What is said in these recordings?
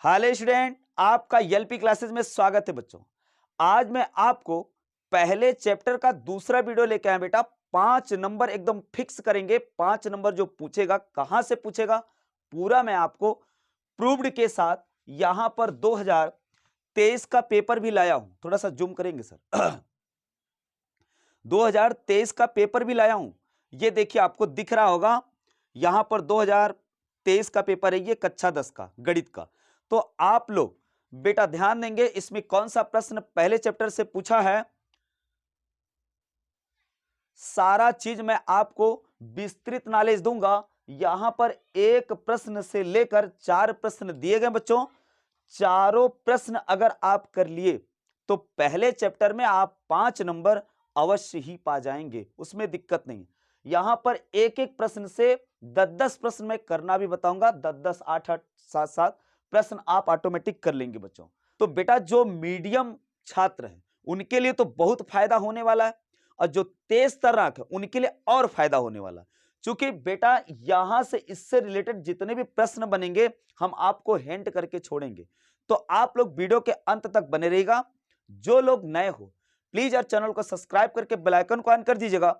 Hi student, आपका LP classes में स्वागत है बच्चों। आज मैं आपको पहले चैप्टर का दूसरा वीडियो लेके आया बेटा। 5 नंबर एकदम फिक्स करेंगे। 5 नंबर जो पूछेगा, कहां से पूछेगा, पूरा मैं आपको प्रूव्ड के साथ यहां पर 2023 का पेपर भी लाया हूं। थोड़ा सा जूम करेंगे सर। 2023 का पेपर भी लाया हूं। ये देखिए, आपको दिख रहा होगा यहां पर 2023 का पेपर है, ये कक्षा 10 का गणित का। तो आप लोग बेटा ध्यान देंगे, इसमें कौन सा प्रश्न पहले चैप्टर से पूछा है, सारा चीज मैं आपको विस्तृत नॉलेज दूंगा। यहां पर एक प्रश्न से लेकर 4 प्रश्न दिए गए बच्चों। चारों प्रश्न अगर आप कर लिए तो पहले चैप्टर में आप 5 नंबर अवश्य ही पा जाएंगे, उसमें दिक्कत नहीं। यहां पर एक एक प्रश्न से 10-10 प्रश्न मैं करना भी बताऊंगा। 10-10, 8-8, 7-7 प्रश्न आप ऑटोमेटिक कर लेंगे बच्चों। तो बेटा जो मीडियम छात्र हैं उनके लिए तो बहुत फायदा होने वाला है, और जो तेज तर्राक है उनके लिए और फायदा होने वाला है। क्योंकि बेटा यहां से इससे रिलेटेड जितने भी प्रश्न बनेंगे हम आपको हिंट करके छोड़ेंगे। तो आप लोग वीडियो के अंत तक बने रहिएगा। जो लोग नए हो प्लीज यार चैनल को सब्सक्राइब करके बेल आइकन को ऑन कर दीजिएगा।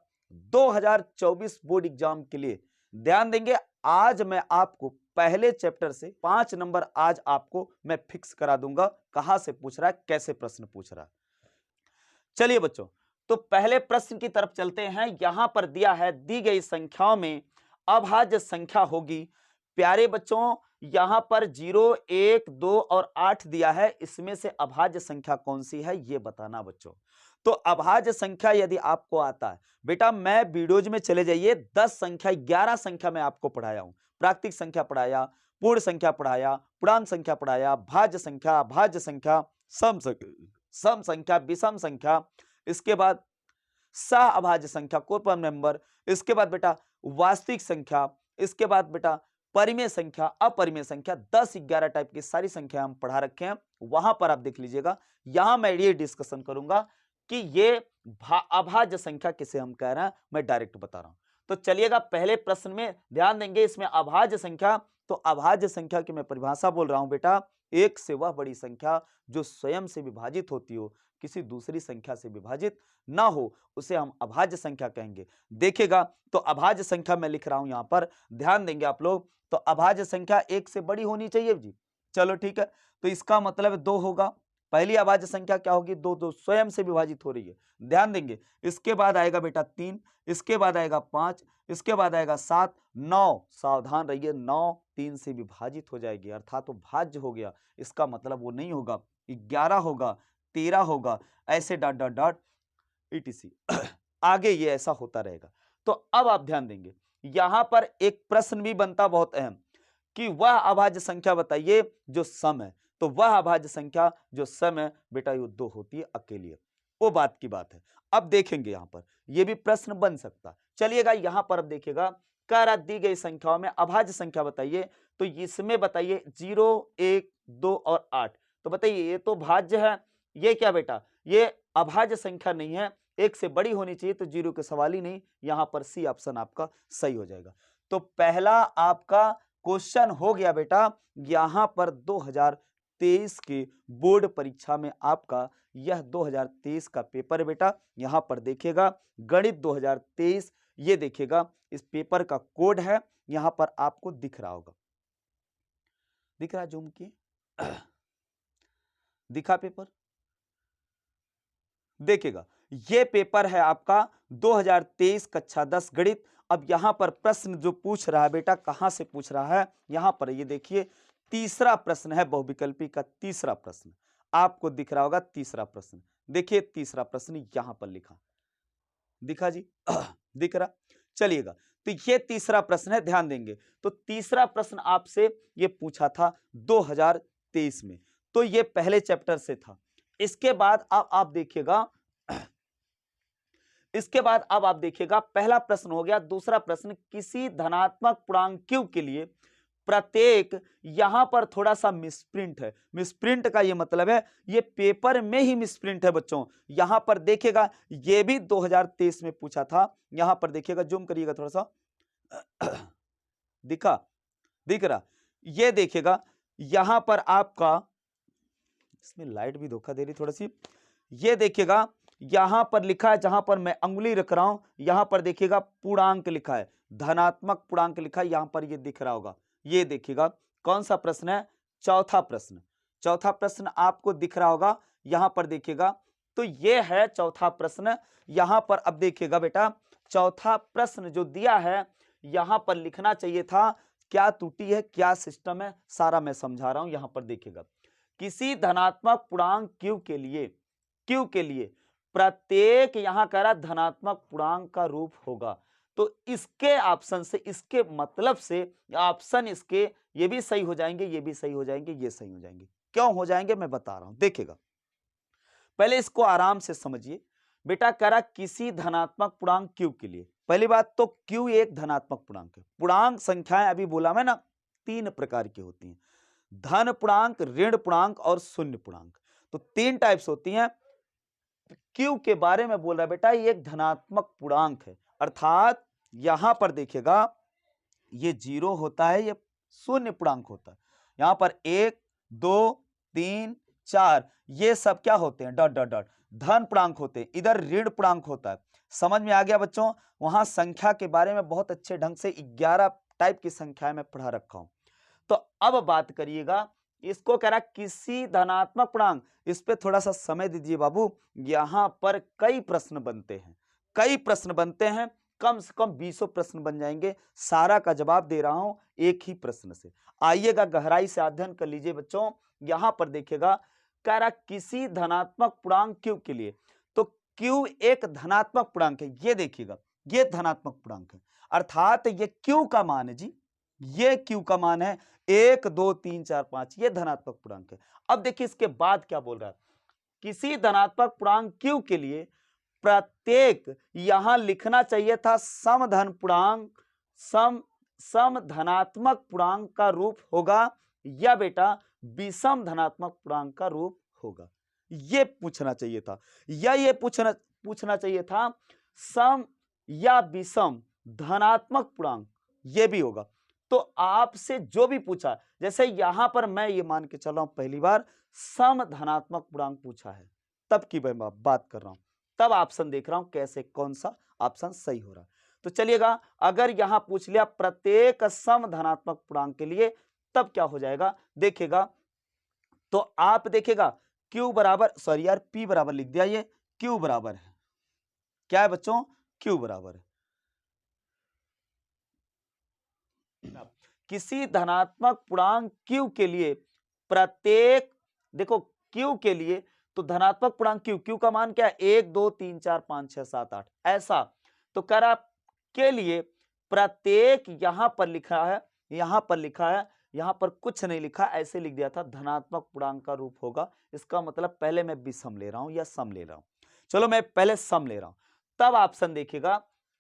2024 बोर्ड एग्जाम के लिए ध्यान देंगे। आज मैं आपको पहले चैप्टर से 5 नंबर आज आपको मैं फिक्स करा दूंगा, कहां से पूछ रहा है, कैसे प्रश्न पूछ रहा है। चलिए बच्चों, तो पहले प्रश्न की तरफ चलते हैं। यहां पर दिया है, दी गई संख्याओं में अभाज्य संख्या होगी। प्यारे बच्चों, यहां पर 0, 1, 2 और 8 दिया है। इसमें से अभाज्य संख्या कौन सी है ये बताना बच्चों। तो अभाज्य संख्या यदि आपको आता है बेटा, मैं वीडियोज में चले जाइए, 10 संख्या 11 संख्या मैं आपको पढ़ाया हूं। प्राकृतिक संख्या पढ़ाया, पूर्ण संख्या पढ़ाया, पूर्णांक संख्या पढ़ाया, भाज्य संख्या, अभाज्य संख्या, सम संख्या, विषम संख्या, इसके बाद सह अभाज्य संख्या, कोपम नंबर, इसके बाद बेटा वास्तविक संख्या, इसके बाद बेटा परिमेय संख्या, अपरिमेय संख्या, 10-11 टाइप की सारी संख्या हम पढ़ा रखे हैं। वहां पर आप देख लीजिएगा। यहां मैं ये डिस्कशन करूंगा कि ये अभाज्य संख्या किसे हम कह रहे हैं, मैं डायरेक्ट बता रहा हूं। तो चलिएगा पहले प्रश्न में ध्यान देंगे। इसमें अभाज्य संख्या, तो अभाज्य संख्या की मैं परिभाषा बोल रहा हूं बेटा, एक से वह बड़ी संख्या जो स्वयं से विभाजित होती हो, किसी दूसरी संख्या से विभाजित ना हो, उसे हम अभाज्य संख्या कहेंगे। देखेगा तो अभाज्य संख्या मैं लिख रहा हूं यहां पर, ध्यान देंगे आप लोग। तो अभाज्य संख्या एक से बड़ी होनी चाहिए जी। चलो ठीक है, तो इसका मतलब 2 होगा। पहली अभाज्य संख्या क्या होगी, 2, 2 स्वयं से विभाजित हो रही है, ध्यान देंगे। इसके बाद आएगा बेटा 3, इसके बाद आएगा 5, इसके बाद आएगा 7, 9, सावधान रहिए, 9 3 से विभाजित हो जाएगी, अर्थात तो भाज्य हो गया। इसका मतलब वो नहीं होगा, 11 होगा, 13 होगा, ऐसे डॉट डॉट डॉट ईटीसी आगे ये ऐसा होता रहेगा। तो अब आप ध्यान देंगे, यहां पर एक प्रश्न भी बनता बहुत अहम, कि वह अभाज्य संख्या बताइए जो सम है। तो वह अभाज्य संख्या जो सम है बेटा, ये 2 होती है अकेली, वो बात की बात है। अब देखेंगे यहां पर यह भी प्रश्न बन सकता। चलिएगा यहां पर अब देखिएगा, कह रहा दी गई संख्याओं में अभाज्य संख्या बताइए। तो इसमें बताइए 0, 1, 2 और 8। तो बताइए ये तो भाज्य है, ये क्या बेटा, ये अभाज्य संख्या नहीं है, एक से बड़ी होनी चाहिए, तो 0 के सवाल ही नहीं। यहां पर सी ऑप्शन आपका सही हो जाएगा। तो पहला आपका क्वेश्चन हो गया बेटा। यहां पर 2023 के बोर्ड परीक्षा में आपका यह 2023 का पेपर है बेटा। यहां पर देखिएगा गणित 2023, ये देखिएगा इस पेपर का कोड है, यहां पर आपको दिख रहा होगा, दिख रहा है, जूम की दिखा पेपर, देखिएगा ये पेपर है आपका 2023 कक्षा 10 गणित। अब यहां पर प्रश्न जो पूछ रहा है बेटा, कहां से पूछ रहा है, यहां पर ये देखिए तीसरा प्रश्न है, बहुविकल्पी का तीसरा प्रश्न आपको दिख रहा होगा। तीसरा प्रश्न देखिए, तीसरा प्रश्न यहां पर लिखा दिखा जी दिख रहा। चलिएगा, तो ये तीसरा प्रश्न है, ध्यान देंगे। तो तीसरा प्रश्न आपसे ये पूछा था 2023 में, तो ये पहले चैप्टर से था। इसके बाद अब आप देखिएगा, इसके बाद अब आप देखिएगा पहला प्रश्न हो गया। दूसरा प्रश्न, किसी धनात्मक पूर्णांक q के लिए प्रत्येक, यहां पर थोड़ा सा मिसप्रिंट है। मिसप्रिंट का ये मतलब है ये पेपर में ही मिसप्रिंट है बच्चों। यहां पर देखिएगा ये भी 2023 में पूछा था। यहां पर देखिएगा, जूम करिएगा थोड़ा सा दिख रहा, ये देखिएगा यहां पर आपका, इसमें लाइट भी धोखा दे रही थोड़ी सी, ये देखिएगा यहां पर लिखा है, जहां पर मैं अंगुली रख रहा हूं यहां पर देखिएगा पूर्णांक लिखा है, धनात्मक पूर्णांक लिखा है, यहां पर ये दिख रहा होगा। ये देखिएगा कौन सा प्रश्न है, चौथा प्रश्न। चौथा प्रश्न आपको दिख रहा होगा, यहां पर देखिएगा, तो ये है चौथा प्रश्न। यहां पर अब देखिएगा बेटा, चौथा प्रश्न जो दिया है यहां पर लिखना चाहिए था, क्या त्रुटि है क्या सिस्टम है, सारा मैं समझा रहा हूं। यहां पर देखिएगा, किसी धनात्मक पूर्णांक क्यू के लिए प्रत्येक, यहां कह रहा धनात्मक पूर्णांक का रूप होगा, तो इसके ऑप्शन से, इसके मतलब से ऑप्शन इसके ये भी सही हो जाएंगे, ये भी सही हो जाएंगे, ये सही हो जाएंगे। क्यों हो जाएंगे मैं बता रहा हूं, देखिएगा पहले इसको आराम से समझिए। बेटा कह रहा किसी धनात्मक पूर्णांक क्यू के लिए, पहली बात तो क्यू एक धनात्मक पूर्णांक है। पूर्णांक संख्याएं अभी बोला मैं ना, 3 प्रकार की होती हैं, धन पूर्णांक, ऋण पूर्णांक और शून्य पूर्णांक। तो 3 टाइप्स होती हैं। क्यू के बारे में बोल रहा है बेटा, ये एक धनात्मक पूर्णांक है, अर्थात यहां पर देखिएगा ये 0 होता है, ये शून्य पूर्णांक होता है। यहां पर 1 2 3 4 ये सब क्या होते हैं, डॉट डॉट डॉट, धन पूर्णांक होते हैं। इधर ऋण पूर्णांक होता है। समझ में आ गया बच्चों? वहां संख्या के बारे में बहुत अच्छे ढंग से 11 टाइप की संख्याएं मैं पढ़ा रखा हूं। तो अब बात करिएगा, इसको कह रहा किसी धनात्मक पूर्णांक, इस पे थोड़ा सा समय दीजिए बाबू। यहां पर कई प्रश्न बनते हैं, कई प्रश्न बनते हैं, कम से कम 20 प्रश्न बन जाएंगे। सारा का जवाब दे रहा हूं एक ही प्रश्न से। आइएगा गहराई से अध्ययन कर लीजिए बच्चों। यहां पर देखिएगा, कह रहा किसी धनात्मक पूर्णांक क्यू के लिए, तो क्यू एक धनात्मक पूर्णांक है। ये देखिएगा, ये धनात्मक पूर्णांक है, अर्थात ये क्यू का मान है जी, ये क्यू का मान है 1 2 3 4 5, ये धनात्मक पूर्णांक है। अब देखिए इसके बाद क्या बोल रहा है, किसी धनात्मक पूर्णांक क्यू के लिए प्रत्येक, यहां लिखना चाहिए था समधन पूर्णांक, सम धनात्मक पूर्णांक का रूप होगा या बेटा विषम धनात्मक पूर्णांक का रूप होगा, ये पूछना चाहिए था। या ये पूछना चाहिए था सम या विषम धनात्मक पूर्णांक, ये भी होगा। तो आपसे जो भी पूछा, जैसे यहां पर मैं ये मान के चल रहा हूं पहली बार सम धनात्मक पूर्णांक पूछा है, तब की मैं बात कर रहा हूं, तब ऑप्शन देख रहा हूं कैसे कौन सा ऑप्शन सही हो रहा है। तो चलिएगा, अगर यहां पूछ लिया प्रत्येक सम धनात्मक पूर्णांक के लिए, तब क्या हो जाएगा देखिएगा। तो आप देखिएगा Q बराबर, सॉरी यार P बराबर लिख दिया, ये Q बराबर है, क्या है बच्चों, Q बराबर है किसी धनात्मक पूर्णांक Q के लिए प्रत्येक, देखो Q के लिए तो धनात्मक पूर्णांक Q का मान क्या है, 1 2 3 4 5 6 7 8 ऐसा। तो कह रहा के लिए प्रत्येक, यहां पर लिखा है, यहां पर लिखा है, यहां पर कुछ नहीं लिखा, ऐसे लिख दिया था धनात्मक पूर्णांक का रूप होगा। इसका मतलब पहले मैं विषम ले रहा हूं या सम ले रहा हूं, चलो मैं पहले सम ले रहा हूं, तब ऑप्शन देखिएगा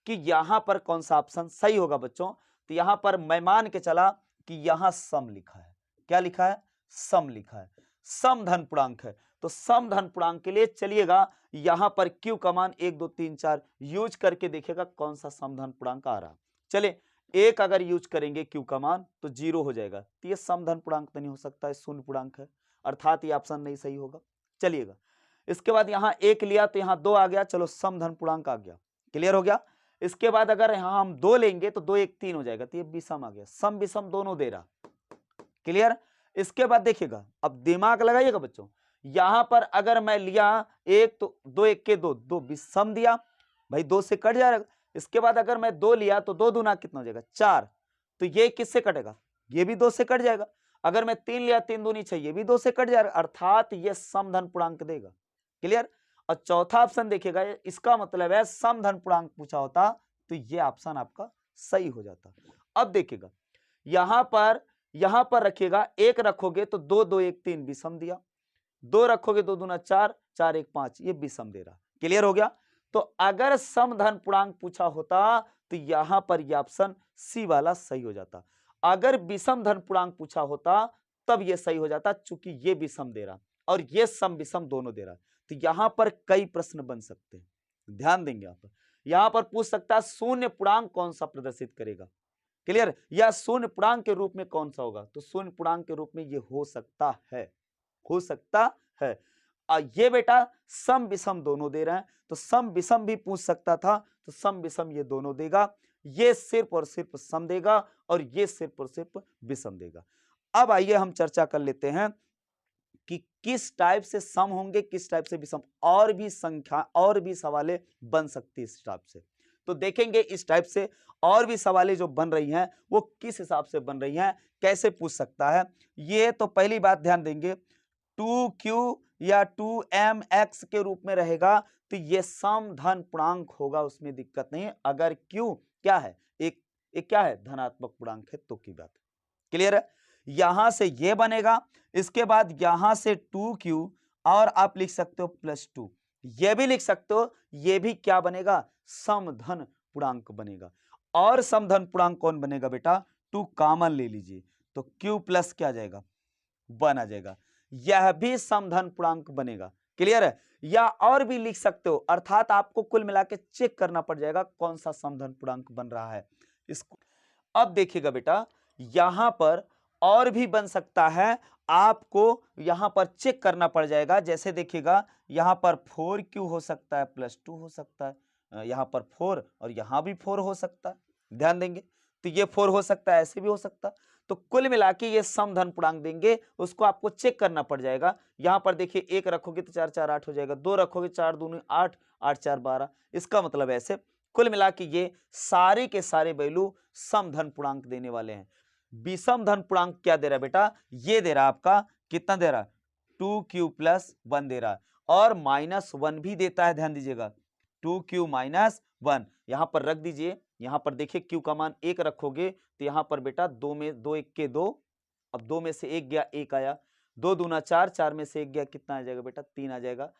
कि यहां पर कौन सा ऑप्शन सही होगा बच्चों। तो यहां पर मैं मान के चला कि यहां सम लिखा है, क्या लिखा है, सम लिखा है, सम धन पूर्णांक है। तो सम धन पूर्णांक के लिए चलिएगा यहां पर Q का मान 1 2 3 4 यूज करके देखिएगा कौन सा समधन पूर्णांक आ रहा। चले, एक अगर यूज करेंगे Q का मान तो 0 हो जाएगा, तो ये समधन पूर्णांक तो नहीं हो सकता, शून्य पूर्णांक है, अर्थात ये ऑप्शन नहीं सही होगा। चलिएगा, इसके बाद यहां 1 लिया तो यहां 2 आ गया, चलो समधन पूर्णांक आ गया, क्लियर हो गया। इसके बाद अगर यहां हम 2 लेंगे तो 2 1 3 हो जाएगा, तो ये विषम आ गया, सम विषम दोनों दे रहा, क्लियर। इसके बाद देखिएगा, अब दिमाग लगाइएगा बच्चों, यहां पर अगर मैं लिया 1 तो 2 1 के 2, 2 विषम दिया भाई, 2 से कट जाएगा। इसके बाद अगर मैं 2 लिया तो 2 दूना कितना हो जाएगा 4, तो ये किससे कटेगा, ये भी 2 से कट जाएगा। अगर मैं 3 लिया, 3 दूनी 6, ये भी 2 से कट जाएगा, अर्थात ये समधन पूर्णांक देगा, क्लियर। और चौथा ऑप्शन देखिएगा, इसका मतलब है समधन पूर्णांक पूछा होता तो ये ऑप्शन आपका सही हो जाता। अब देखिएगा यहां पर रखिएगा, 1 रखोगे तो 2 2 1 3 विषम दिया, 2 रखोगे 2 दूना 4 4 1 5, ये विषम दे रहा, क्लियर हो गया। तो अगर समधन पूर्णांक पूछा होता तो यहां पर यह ऑप्शन सी वाला सही हो जाता। अगर विषम धन पूर्णांक पूछा होता तब यह सही हो जाता, चूंकि ये विषम दे रहा और ये सम विषम दोनों दे रहा। तो यहां पर कई प्रश्न बन सकते हैं, ध्यान देंगे। यहां पर पूछ सकता है शून्य पूर्णांक कौन सा प्रदर्शित करेगा, क्लियर, या शून्य पूर्णांक के रूप में कौन सा होगा, तो शून्य पूर्णांक के रूप में ये हो सकता है, हो सकता है। ये बेटा सम विषम दोनों दे रहे हैं, तो सम विषम भी पूछ सकता था, तो सम विषम ये दोनों देगा, ये सिर्फ और सिर्फ सम देगा और ये सिर्फ और सिर्फ विषम देगा। अब आइए हम चर्चा कर लेते हैं कि किस टाइप से सम होंगे, किस टाइप से विषम, और भी संख्या और भी सवालें बन सकती है इस टाइप से। तो देखेंगे इस टाइप से और भी सवालें जो बन रही हैं वो किस हिसाब से बन रही हैं, कैसे पूछ सकता है। ये तो पहली बात ध्यान देंगे, 2q या 2mx के रूप में रहेगा तो ये सम धन पूर्णांक होगा, उसमें दिक्कत नहीं है। अगर q क्या है, एक क्या है, धनात्मक पूर्णांक है तो की बात। क्लियर है, यहां से ये बनेगा, इसके बाद यहां से 2q और आप लिख सकते हो +2, ये भी लिख सकते हो, ये भी क्या बनेगा, समधन पूर्णांक बनेगा। और समधन पूर्णांक कौन बनेगा बेटा, 2 कॉमन ले लीजिए तो q प्लस क्या आ जाएगा, 1 आ जाएगा, यह भी समधन पूर्णांक बनेगा। क्लियर है, या और भी लिख सकते हो, अर्थात आपको कुल मिला के चेक करना पड़ जाएगा कौन सा समधन पूर्णांक बन रहा है इसको। अब देखिएगा बेटा, यहां पर और भी बन सकता है, आपको यहां पर चेक करना पड़ जाएगा। जैसे देखिएगा यहां पर 4q हो सकता है, +2 हो सकता है, यहां पर 4 और यहां भी 4 हो सकता है, ध्यान देंगे तो ये 4 हो सकता है, ऐसे भी हो सकता है। तो कुल मिला के ये समधन पूर्णांक देंगे, उसको आपको चेक करना पड़ जाएगा। यहां पर देखिए 1 रखोगे तो 4 4 8 हो जाएगा, 2 रखोगे 4 दूनी 8, 8 4 12, इसका मतलब ऐसे कुल मिला के ये सारे के सारे वैल्यू समधन पूर्णांक देने वाले हैं। विषम धन पूर्णांक क्या दे रहा है बेटा, ये दे रहा है आपका, कितना दे रहा है, 2q + 1 दे रहा है, और -1 भी देता है, ध्यान दीजिएगा 2q - 1 यहां पर रख दीजिए। यहां पर देखिए q का मान 1 रखोगे तो यहां पर बेटा 2 में 2 1 के 2, अब 2 में से 1 गया 1 आया, 2 दूना 4, 4 में से 1 गया कितना आ जाएगा बेटा, 3 आ जाएगा,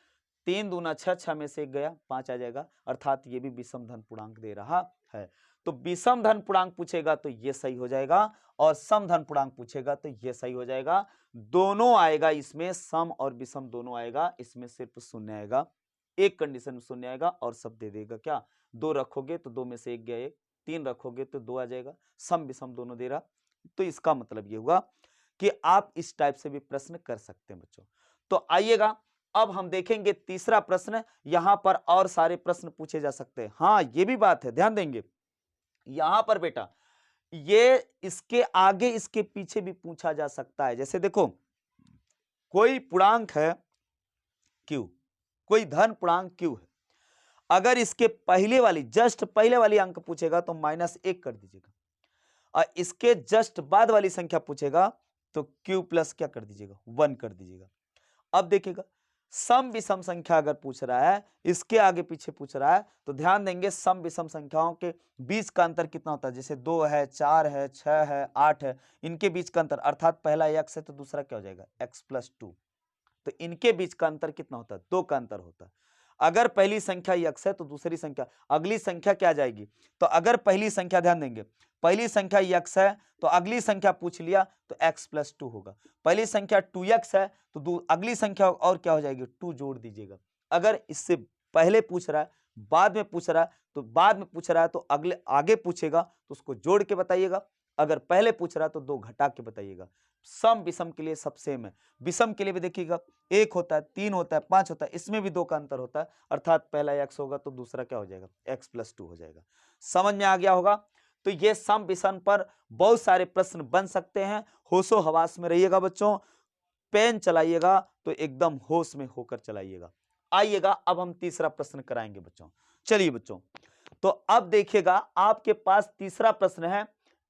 3 दूना 6, 6 में से 1 गया 5 आ जाएगा, अर्थात ये भी विषम धन पूर्णांक दे रहा है। तो विषम धन पूर्णांक पूछेगा तो ये सही हो जाएगा, और समधन पूर्णांक पूछेगा तो ये सही हो जाएगा। दोनों आएगा इसमें, सम और विषम दोनों आएगा, इसमें सिर्फ शून्य आएगा, एक कंडीशन में शून्य आएगा और सब दे देगा क्या, 2 रखोगे तो 2 में से 1 गया 1, 3 रखोगे तो 2 आ जाएगा, सम विषम दोनों दे रहा। तो इसका मतलब ये हुआ कि आप इस टाइप से भी प्रश्न कर सकते हैं बच्चों। तो आइएगा अब हम देखेंगे तीसरा प्रश्न, यहां पर और सारे प्रश्न पूछे जा सकते हैं। हाँ ये भी बात है, ध्यान देंगे यहां पर बेटा, ये इसके आगे इसके पीछे भी पूछा जा सकता है। जैसे देखो कोई पूर्णांक है q, कोई धन पूर्णांक q है, अगर इसके पहले वाली जस्ट पहले वाली अंक पूछेगा तो -1 कर दीजिएगा, और इसके जस्ट बाद वाली संख्या पूछेगा तो q प्लस क्या कर दीजिएगा, 1 कर दीजिएगा। अब देखिएगा सम विषम संख्या अगर पूछ रहा है, इसके आगे पीछे पूछ रहा है, तो ध्यान देंगे सम विषम संख्याओं के बीच का अंतर कितना होता है, जैसे 2 है, 4 है, 6 है, 8 है, इनके बीच का अंतर, अर्थात पहला x है तो दूसरा क्या हो जाएगा, x + 2, तो इनके बीच का अंतर कितना होता है, 2 का अंतर होता है। अगर पहली संख्या x है तो दूसरी संख्या, अगली संख्या क्या जाएगी, तो अगर पहली संख्या, ध्यान देंगे पहली संख्या x है तो अगली संख्या पूछ लिया तो x + 2 होगा, पहली संख्या 2x है तो अगली संख्या और क्या हो जाएगी, 2 जोड़ दीजिएगा। अगर इससे पहले पूछ रहा है, बाद में पूछ रहा है, तो बाद में पूछ रहा है तो अगले आगे पूछेगा तो उसको जोड़ के बताइएगा, अगर पहले पूछ रहा है तो 2 घटा के बताइएगा। सम विषम के लिए सब सेम है, विषम के लिए भी देखिएगा 1 होता है, 3 होता है, 5 होता है, इसमें भी 2 का अंतर होता है, अर्थात पहला x होगा तो दूसरा क्या हो जाएगा, x + 2 हो जाएगा। समझ में आ गया होगा। तो ये सम विषम पर बहुत सारे प्रश्न बन सकते हैं, होशो हवास में रहिएगा बच्चों, पेन चलाइएगा तो एकदम होश में होकर चलाइएगा। आइएगा अब हम तीसरा प्रश्न कराएंगे बच्चों। चलिए बच्चों, तो अब देखिएगा आपके पास तीसरा प्रश्न है,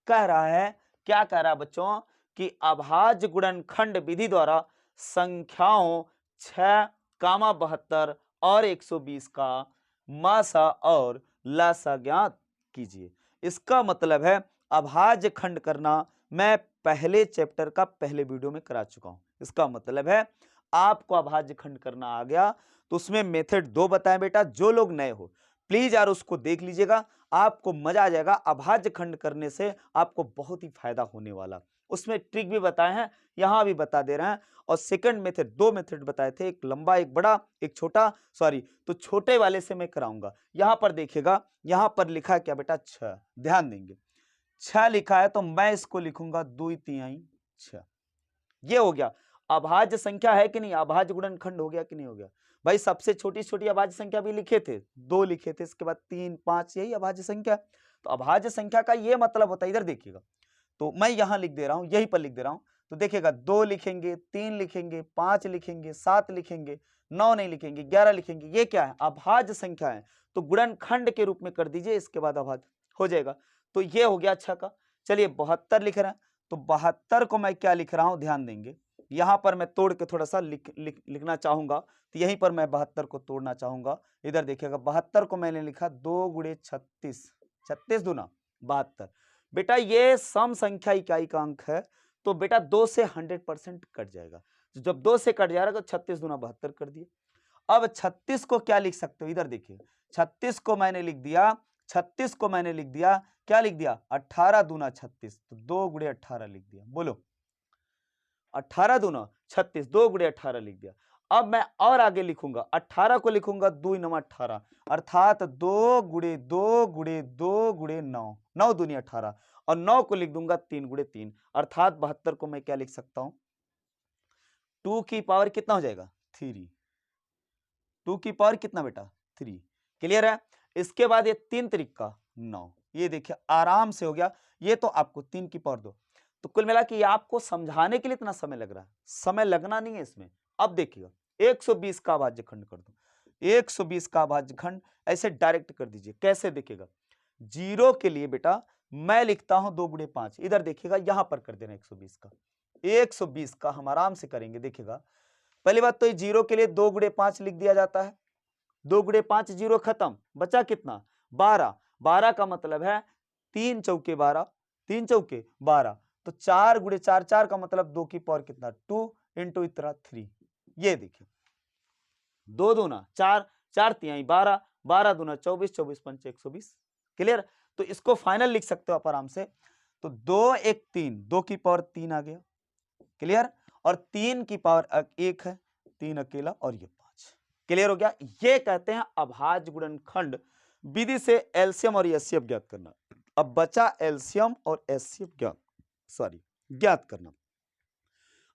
कह रहा है, क्या कह रहा है बच्चों, कि अभाज्य गुणनखंड विधि द्वारा संख्याओं 6, 72 और 120 का मासा और लासा ज्ञात कीजिए। इसका मतलब है अभाज्य खंड करना मैं पहले चैप्टर का पहले वीडियो में करा चुका हूं। इसका मतलब है आपको अभाज्य खंड करना आ गया, तो उसमें मेथड 2 बताएं बेटा, जो लोग नए हो प्लीज यार उसको देख लीजिएगा, आपको मजा आ जाएगा। अभाज्य खंड करने से आपको बहुत ही फायदा होने वाला, उसमें ट्रिक भी बताए हैं, यहां भी बता दे रहे हैं। और सेकंड मेथड, 2 मेथड बताए थे, एक लंबा एक बड़ा एक छोटा, सॉरी तो छोटे वाले से मैं कराऊंगा। यहां पर देखिएगा, यहां पर लिखा है क्या बेटा, 6, ध्यान देंगे 6 लिखा है तो मैं इसको लिखूंगा 2 तिहाई 6। ये हो गया अभाज्य संख्या है कि नहीं, अभाज्य गुणनखंड हो गया कि नहीं हो गया। भाई सबसे छोटी छोटी अभाज्य संख्या भी लिखे थे, 2 लिखे थे, इसके बाद 3 5, यही अभाज्य संख्या। तो अभाज्य संख्या का ये मतलब होता है, इधर देखिएगा, तो मैं यहां लिख दे रहा हूं, यहीं पर लिख दे रहा हूं, तो देखिएगा 2 लिखेंगे, 3 लिखेंगे, 5 लिखेंगे, 7 लिखेंगे, 9 नहीं लिखेंगे, 11 लिखेंगे, ये क्या है, अभाज्य संख्या है। तो गुणनखंड के रूप में कर दीजिए, इसके बाद अभाज्य हो जाएगा। तो ये हो गया 6 का। चलिए 72 लिख रहे हैं, तो 72 को मैं क्या लिख रहा हूं, ध्यान देंगे, यहां पर मैं तोड़ के थोड़ा सा लिखना चाहूंगा, तो यहीं पर मैं 72 को तोड़ना चाहूंगा। इधर देखिएगा 72 को मैंने लिखा 2 गुणे 36, 36 दूना 72। बेटा ये सम संख्या इकाई का अंक है, तो बेटा 2 से 100% कट जाएगा। तो जब 2 से कट जाएगा तो 36 दूना 72 कर दिए। अब 36 को क्या लिख सकते हो, इधर देखिए 36 को मैंने लिख दिया, 36 को मैंने लिख दिया, क्या लिख दिया, 18 दूना 36, तो 2 गुणे 18 लिख दिया। बोलो 18 दूना 36, 2 गुणे 18 लिख दिया। अब मैं और आगे लिखूंगा, 18 को लिखूंगा 2 नमा 18, अर्थात 2 गुणे 2 गुणे 2 गुणे 9, 9 दूनी 18, और 9 को लिख दूंगा 3 गुणे 3, अर्थात 72 को मैं क्या लिख सकता हूं, 2 की पावर कितना हो जाएगा, 3। 2 की पावर कितना बेटा, 3। क्लियर है। इसके बाद ये 3 त्रिका 9, ये देखिए आराम से हो गया। ये तो आपको 3 की पावर 2, तो कुल मिला के आपको समझाने के लिए इतना समय लग रहा है, समय लगना नहीं है इसमें। अब देखिएगा 120 का अभाज्य खंड कर दो, 120 का अभाज्य खंड ऐसे डायरेक्ट कर दीजिए। कैसे देखिएगा, 0 के लिए बेटा मैं लिखता हूं 2 गुणे 5, इधर देखिएगा यहां पर कर देना 120 का, 120 का हम आराम से करेंगे। देखिएगा पहली बात तो ये 0 के लिए 2 गुणे 5 लिख दिया जाता है, 2 गुणे 5 0 खत्म, बचा कितना 12, 12 का मतलब है 3 चौके 12, 3 चौके 12, तो 4 गुणे 4, 4 का मतलब 2 की पावर कितना 2 इंटू इतना 3। ये देखिए 2 दूना 4, 4 तिहाई 12, 12 दूना 24, 24 पंचे 120। क्लियर। तो इसको फाइनल लिख सकते हो आप आराम से, तो 2 1 3, 2 की पावर 3 आ गया। क्लियर। और 3 की पावर 1 है, 3 अकेला, और ये 5। क्लियर हो गया। ये कहते हैं अभाज्य गुणनखंड विधि से एलसीएम और एचसीएफ ज्ञात करना। अब बचा एलसीएम और एचसीएफ ज्ञात करना।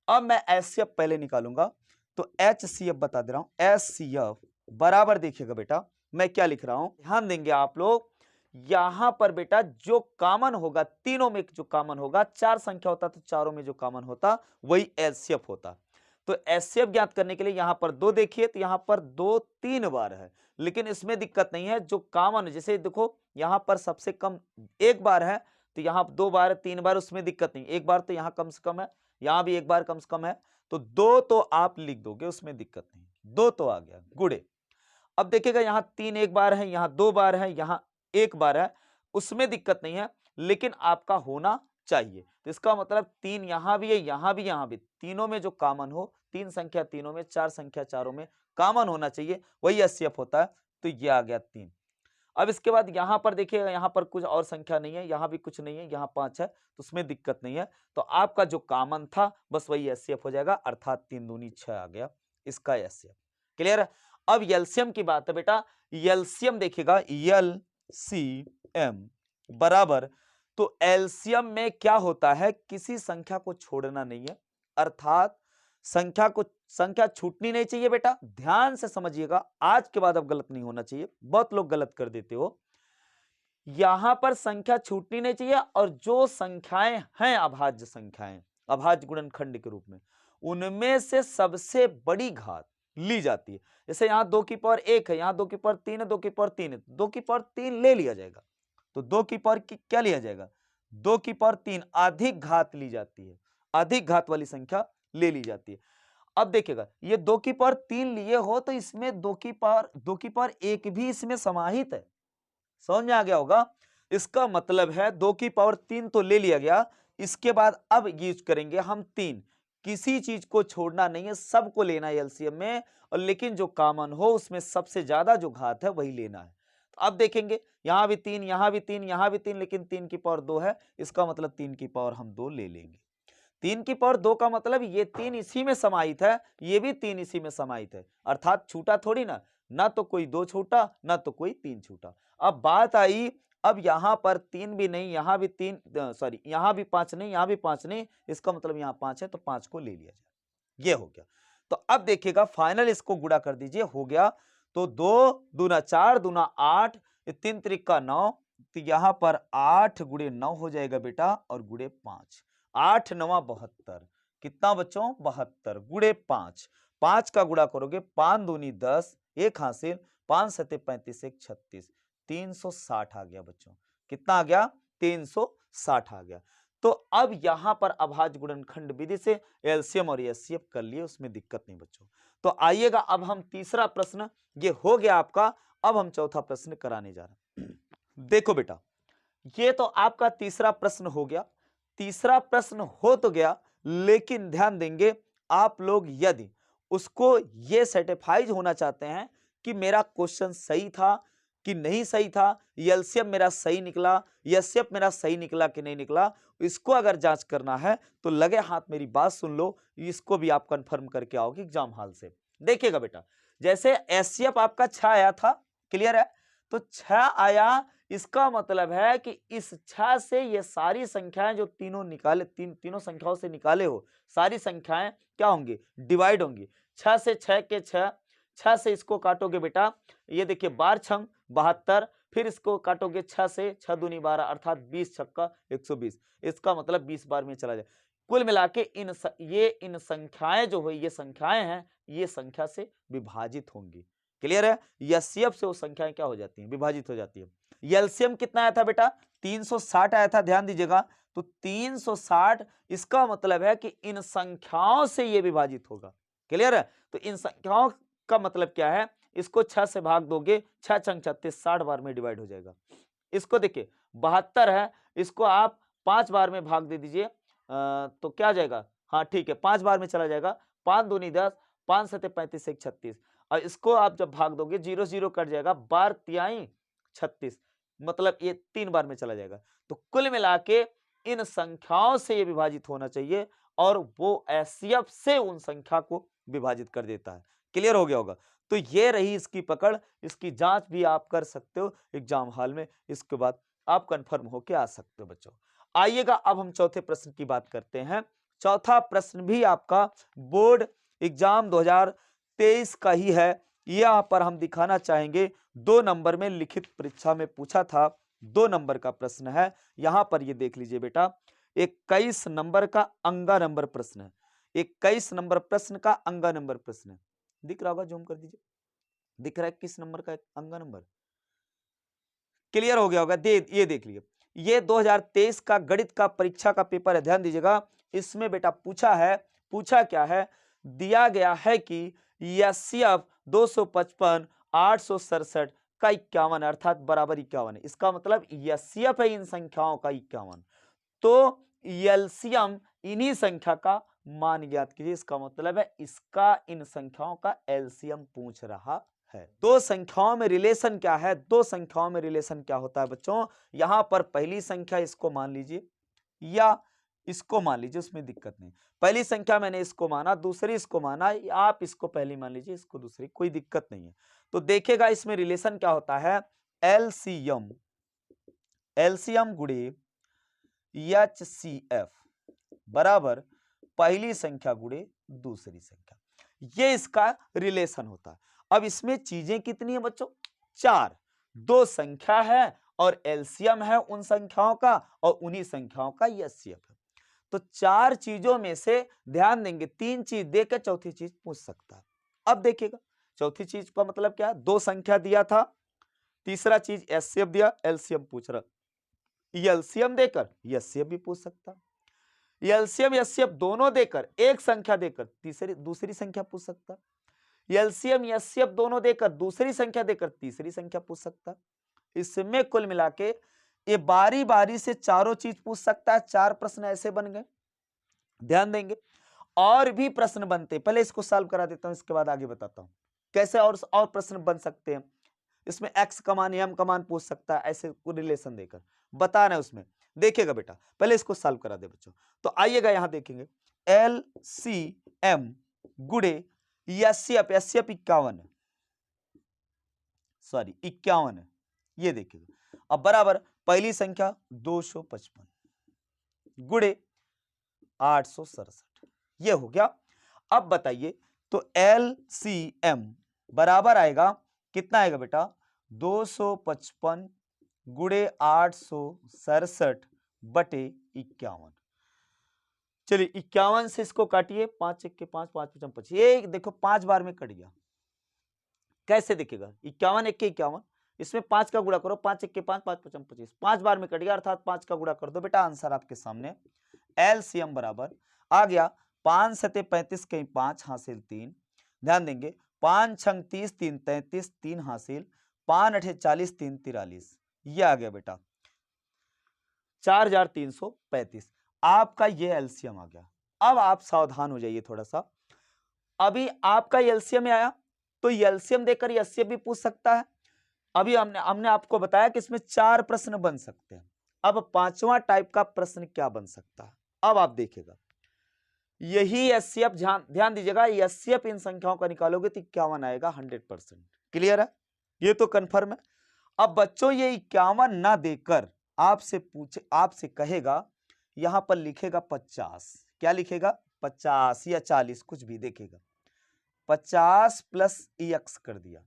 अब मैं एचसीएफ पहले निकालूंगा, तो एचसीएफ बता दे रहा हूं। एचसीएफ बराबर देखिएगा बेटा मैं क्या लिख रहा हूं, ध्यान देंगे आप लोग। यहां पर बेटा जो कॉमन होगा, तीनों में जो कॉमन होगा, 4 संख्या होता तो चारों में जो कॉमन होता वही एचसीएफ होता। तो एचसीएफ ज्ञात करने के लिए यहां पर 2 देखिए, तो यहां पर 2 3 बार है, लेकिन इसमें दिक्कत नहीं है। जो कॉमन, जैसे देखो यहां पर सबसे कम 1 बार है, तो यहां 2 बार 3 बार, उसमें दिक्कत नहीं। 1 बार तो यहां कम से कम है, यहां भी 1 बार कम से कम है, तो 2 तो आप लिख दोगे, उसमें दिक्कत नहीं। 2 तो आ गया गुड़े। अब देखिएगा यहां 3 1 बार है, यहां 2 बार है, यहां 1 बार है, उसमें दिक्कत नहीं है, लेकिन आपका होना चाहिए। तो इसका मतलब 3 यहां भी है, यहां भी, यहां भी, तीनों में जो कॉमन हो, 3 संख्या तीनों में, 4 संख्या चारों में कॉमन होना चाहिए, वही एचसीएफ होता है। तो ये आ गया 3। अब इसके बाद यहां पर देखिएगा, यहां पर कुछ और संख्या नहीं है, यहां भी कुछ नहीं है, यहां 5 है, तो उसमें दिक्कत नहीं है। तो आपका जो कॉमन था बस वही एचसीएफ हो जाएगा, अर्थात 3 दूनी 6 आ गया इसका एचसीएफ। क्लियर है। अब एलसीएम की बात है बेटा, एलसीएम देखिएगा, एलसीएम बराबर, तो एलसीएम में क्या होता है, किसी संख्या को छोड़ना नहीं है, अर्थात संख्या छूटनी नहीं चाहिए। बेटा ध्यान से समझिएगा, आज के बाद अब गलत नहीं होना चाहिए, बहुत लोग गलत कर देते हो। यहां पर संख्या छूटनी नहीं चाहिए, और जो संख्याएं हैं अभाज्य संख्याएं, अभाज्य गुणनखंड के रूप में, उनमें से सबसे बड़ी घात ली जाती है। जैसे यहां 2 की पावर 1 है, यहां 2 की पावर 3 है, 2 की पावर 3 है, 2 की पावर 3 ले लिया जाएगा। तो 2 की पावर क्या लिया जाएगा, 2 की पावर 3 अधिक घात ली जाती है, अधिक घात वाली संख्या ले ली जाती है। अब देखिएगा ये 2 की पावर 3 लिए हो, तो इसमें 2 की पावर 1 भी इसमें समाहित है। समझ में आ गया होगा। इसका मतलब है 2 की पावर 3 तो ले लिया गया, इसके बाद अब यूज करेंगे हम 3। किसी चीज को छोड़ना नहीं है, सबको लेना है एलसीएम में, और लेकिन जो कॉमन हो उसमें सबसे ज्यादा जो घात है वही लेना है। तो अब देखेंगे यहां भी 3, यहां भी 3, यहां भी 3, लेकिन 3 की पावर 2 है, इसका मतलब 3 की पावर हम 2 ले लेंगे। 3 की पावर 2 का मतलब ये 3 इसी में समाहित है, ये भी 3 इसी में समाहित है, अर्थात छूटा थोड़ी ना, ना तो कोई 2 छूटा, ना तो कोई 3 छूटा। अब बात आई अब यहां पर 3 भी नहीं, यहां भी 3, सॉरी यहां भी 5 नहीं, यहां भी 5 नहीं, इसका मतलब यहां 5 है तो 5 को ले लिया जाए। ये हो गया। तो अब देखिएगा फाइनल इसको गुणा कर दीजिए, हो गया। तो 2 दूना 4 दूना 8, 3 त्रिका 9, तो यहां पर 8 गुणे 9 हो जाएगा बेटा, और गुणे 5, 8 9 72, कितना बच्चों 72 गुणे 5, 5 का गुणा करोगे 5 दूनी 10, एक हासिल, 5 सते 35, 1 36, 360 आ गया बच्चों। कितना आ गया 360 आ गया। तो अब यहां पर अभाज्य गुणनखंड विधि से एलसीएम और एचसीएफ कर लिए, उसमें दिक्कत नहीं बच्चों। तो आइएगा अब हम तीसरा प्रश्न, ये हो गया आपका, अब हम चौथा प्रश्न कराने जा रहे हैं। देखो बेटा, ये तो आपका तीसरा प्रश्न हो गया। तीसरा प्रश्न हो तो गया, लेकिन ध्यान देंगे आप लोग, यदि उसको ये सर्टिफाइज होना चाहते हैं कि मेरा क्वेश्चन सही था कि नहीं सही था, एलसीएम मेरा सही निकला, एचसीएफ मेरा सही निकला कि नहीं निकला, इसको अगर जांच करना है तो लगे हाथ मेरी बात सुन लो, इसको भी आप कंफर्म करके आओगे एग्जाम हॉल से। देखिएगा बेटा, जैसे एचसीएफ आपका 6 आया था, क्लियर है, तो 6 आया, इसका मतलब है कि इस 6 से ये सारी संख्याएं जो तीनों निकाले, तीनों संख्याओं से निकाले हो, सारी संख्याएं क्या होंगी, डिवाइड होंगी। 6 से 6 के 6, 6 से इसको काटोगे बेटा, ये देखिए 12 छंग 72, फिर इसको काटोगे 6 से, 6 दूनी 12 अर्थात 20 छक्का 120, इसका मतलब 20 बार में चला जाए। कुल मिला के इन संख्याएं जो हुई, ये संख्याएं हैं, ये संख्या से विभाजित होंगी। क्लियर है, एचसीएफ से वो संख्याएं क्या हो जाती हैं, विभाजित हो जाती है। एलसीएम कितना आया था बेटा, 360 आया था, ध्यान दीजिएगा। तो 360, इसका मतलब है कि इन संख्याओं से ये विभाजित होगा। क्लियर है, तो इन संख्याओं का मतलब क्या है, इसको 6 से भाग दोगे, 6 छंग 36, 60 बार में डिवाइड हो जाएगा। इसको देखिए 72 है, इसको आप 5 बार में भाग दे दीजिए, तो क्या आ जाएगा, हाँ ठीक है 5 बार में चला जाएगा, 5 दूनी 10, 5 सते 35, 1 36, और इसको आप जब भाग दोगे 0 0 कट जाएगा, 12 तिहाई 36, मतलब ये 3 बार में चला जाएगा। तो कुल मिला के इन संख्याओं से ये विभाजित होना चाहिए, और वो एचसीएफ से उन संख्या को विभाजित कर देता है। क्लियर हो गया होगा। तो ये रही इसकी पकड़, इसकी जांच भी आप कर सकते हो एग्जाम हॉल में, इसके बाद आप कंफर्म होके आ सकते हो बच्चों। आइएगा अब हम चौथे प्रश्न की बात करते हैं। चौथा प्रश्न भी आपका बोर्ड एग्जाम 2023 का ही है। यहां पर हम दिखाना चाहेंगे 2 नंबर में लिखित परीक्षा में पूछा था, 2 नंबर का प्रश्न है। यहां पर ये देख लीजिए बेटा, 21 नंबर का अंगा नंबर प्रश्न है, 21 नंबर प्रश्न का अंगा नंबर प्रश्न है। दिख रहा होगा, जूम कर दीजिए, दिख रहा है किस नंबर का अंगा नंबर, क्लियर हो गया होगा। ये देख लीजिए, ये 2023 का गणित का परीक्षा का पेपर है, ध्यान दीजिएगा। इसमें बेटा पूछा क्या है, दिया गया है कि एचसीएफ 255 867 का 51 अर्थात बराबर 51 है। इसका मतलब एचसीएफ है इन संख्याओं का 51, तो एलसीएम इन्हीं संख्या का मान ज्ञात कीजिए। इसका मतलब है इसका इन संख्याओं का एलसीएम पूछ रहा है। दो संख्याओं में रिलेशन क्या है, दो संख्याओं में रिलेशन क्या होता है बच्चों, यहां पर पहली संख्या इसको मान लीजिए या इसको मान लीजिए, उसमें दिक्कत नहीं। पहली संख्या मैंने इसको माना, दूसरी इसको माना, आप इसको पहली मान लीजिए, इसको दूसरी, कोई दिक्कत नहीं है। तो देखिएगा इसमें रिलेशन क्या होता है, एलसीएम गुणे एचसीएफ बराबर पहली संख्या गुणे दूसरी संख्या, ये इसका रिलेशन होता है। अब इसमें चीजें कितनी है बच्चों, 4, 2 संख्या है और एलसीएम है उन संख्याओं का, और उन्हीं संख्याओं का एचसीएफ है। तो 4 चीजों में से ध्यान देंगे 3 चीज देकर चौथी चीज पूछ सकता है। अब देखिएगा चौथी चीज का मतलब क्या है, 2 संख्या दिया था, तीसरा चीज एचसीएफ दिया, एलसीएम पूछ रहा, एलसीएम देकर एचसीएफ भी पूछ सकता, एलसीएम एचसीएफ दोनों देकर एक संख्या देकर दूसरी संख्या पूछ सकता, एलसीएम एचसीएफ दोनों देकर दूसरी संख्या देकर तीसरी संख्या पूछ सकता। इसमें कुल मिला के ये बारी बारी से चारों चीज पूछ सकता है। 4 प्रश्न ऐसे बन गए, ध्यान देंगे और भी प्रश्न बनते, पहले इसको सॉल्व करा देता हूं, इसके बाद आगे बताता हूं कैसे और प्रश्न बन सकते हैं। इसमें एक्स का मान एम का मान पूछ सकता है, ऐसे रिलेशन देकर बताना है उसमें। देखिएगा बेटा, पहले इसको सॉल्व करा दे बच्चों। तो आइएगा यहां देखेंगे एलसीएम गुणे एचसीएफ 51 है, सॉरी 51 है, ये देखिएगा। अब बराबर पहली संख्या 255 गुणे 867, ये हो गया। अब बताइए तो LCM बराबर आएगा, कितना आएगा बेटा, 255 गुणे 867 बटे 51। चलिए 51 से इसको काटिए, 5 1 के 5, 5 5 25, ये देखो 5 बार में कट गया। कैसे दिखेगा, 51 1 के 51, इसमें 5 का गुणा करो, 5 1 के 5, 5 5 25, 5 बार में कट गया, अर्थात 5 का गुणा कर दो बेटा, आंसर आपके सामने। LCM बराबर आ गया 5 सते 35 कहीं 5 हासिल 3, ध्यान देंगे 5 छंग 30 3 33 3 हासिल, 5 अठे 40 3 43, ये आ गया बेटा 4335, आपका ये एलसीएम आ गया। अब आप सावधान हो जाइए थोड़ा सा, अभी आपका एलसीएम में आया तो एलसीएम देकर एचसीएफ भी पूछ सकता है। अभी हमने आपको बताया कि इसमें 4 प्रश्न बन सकते हैं। अब 5वां टाइप का प्रश्न क्या बन सकता है, अब आप देखिएगा, यही एचसीएफ ध्यान दीजिएगा, एचसीएफ इन संख्याओं का निकालोगे तो 51 आएगा 100%। क्लियर है, ये तो कंफर्म है। अब बच्चों ये 51 ना देकर आपसे कहेगा, यहां पर लिखेगा 50, क्या लिखेगा 50 या 40 कुछ भी देखेगा, 50 प्लस एक्स कर दिया।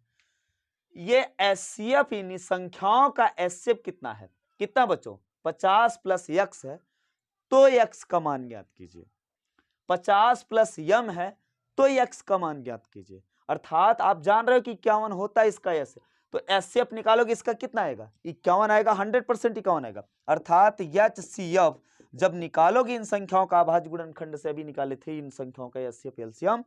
ये एचसीएफ इन संख्याओं का एचसीएफ कितना है, कितना बच्चों 50 प्लस एक्स है तो एक्स का मान ज्ञात कीजिए, 50 प्लस यम है तो एक्स का मान ज्ञात कीजिए। अर्थात आप जान रहे हो कि 51 होता है इसका एस, तो एचसीएफ निकालोगे इसका कितना आएगा 51 आएगा, 100% 51 आएगा। अर्थात एचसीएफ जब निकालोगे इन संख्याओं का अभाज्य गुणनखंड से, अभी निकाले थे इन संख्याओं का एचसीएफ एलसीएम,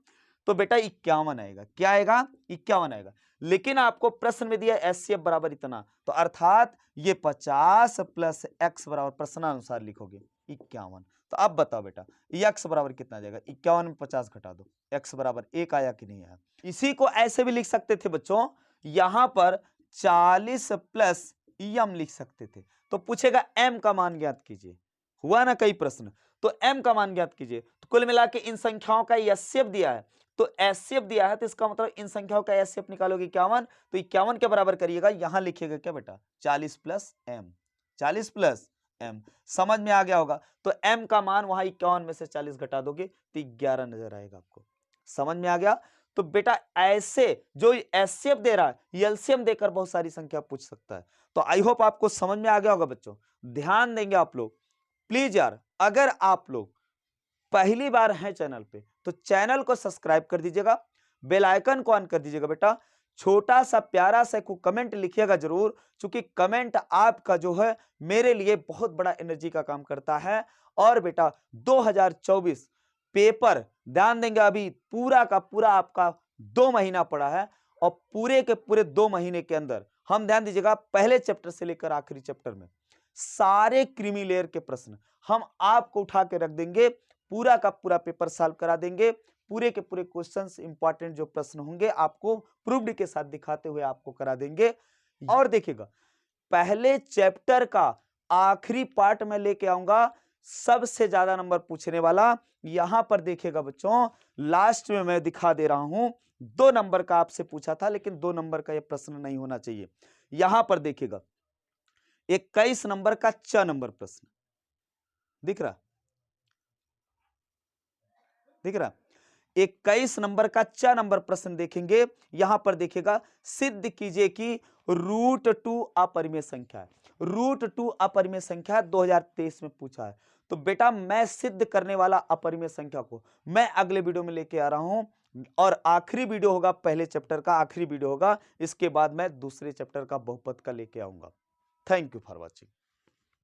तो बेटा 51 आएगा। क्या आएगा 51 आएगा। लेकिन आपको प्रश्न में दिया एचसीएफ बराबर इतना, तो अर्थात ये 50 प्लस एक्स बराबर प्रश्नानुसार लिखोगे 51। तो अब बताओ बेटा एक्स बराबर कितना आ जाएगा, 51 में 50 घटा दो, एक्स बराबर 1 आया कि नहीं आया। इसी को ऐसे भी लिख सकते थे बच्चों, यहां पर 40 प्लस एम लिख सकते थे, तो पूछेगा एम का मान ज्ञात कीजिए, हुआ ना कई प्रश्न, तो एम का मान ज्ञात कीजिए। तो कुल मिला के इन संख्याओं का एचसीएफ दिया है, तो एचसीएफ दिया है, तो इसका मतलब इन संख्याओं का एचसीएफ निकालोगे 51, तो 51 के बराबर करिएगा, यहां लिखिएगा क्या बेटा 40 प्लस एम, 40 प्लस एम, समझ में आ गया होगा। तो एम का मान वहां 51 में से 40 घटा दोगे तो 11 नजर आएगा आपको, समझ में आ गया। तो बेटा ऐसे जो एचसीएफ दे रहा है एलसीएम देकर बहुत सारी संख्या पूछ सकता है। तो आई होप आपको समझ में आ गया होगा बच्चों, ध्यान देंगे आप लोग प्लीज यार। अगर आप लोग पहली बार हैं चैनल पे तो चैनल को सब्सक्राइब कर दीजिएगा, बेल आइकन को ऑन कर दीजिएगा बेटा, छोटा सा प्यारा सा कमेंट लिखिएगा जरूर, क्योंकि कमेंट आपका जो है मेरे लिए बहुत बड़ा एनर्जी का काम करता है। और बेटा 2024 पेपर ध्यान देंगे, अभी पूरा का पूरा आपका 2 महीना पड़ा है, और पूरे के पूरे 2 महीने के अंदर हम ध्यान दीजिएगा पहले चैप्टर से लेकर आखिरी चैप्टर में सारे क्रीमी लेयर के प्रश्न हम आपको उठा के रख देंगे, पूरा का पूरा पेपर सॉल्व करा देंगे, पूरे के पूरे क्वेश्चंस इंपॉर्टेंट जो प्रश्न होंगे आपको प्रूव्ड के साथ दिखाते हुए आपको करा देंगे। और देखिएगा पहले चैप्टर का आखिरी पार्ट में लेके आऊंगा, सबसे ज्यादा नंबर पूछने वाला। यहां पर देखिएगा बच्चों लास्ट में मैं दिखा दे रहा हूं, 2 नंबर का आपसे पूछा था, लेकिन 2 नंबर का यह प्रश्न नहीं होना चाहिए। यहां पर देखिएगा 21 नंबर का 6 नंबर प्रश्न दिख रहा, दिख रहा 21 नंबर का 4 नंबर प्रश्न देखेंगे। यहां पर देखिएगा सिद्ध कीजिए कि √2 अपरिमेय संख्या है, √2 अपरिमेय संख्या 2023 में पूछा है। तो बेटा मैं सिद्ध करने वाला अपरिमेय संख्या को मैं अगले वीडियो में लेके आ रहा हूं, और आखिरी वीडियो होगा पहले चैप्टर का, आखिरी वीडियो होगा, इसके बाद मैं दूसरे चैप्टर का बहुपद का लेके आऊंगा। Thank you for watching.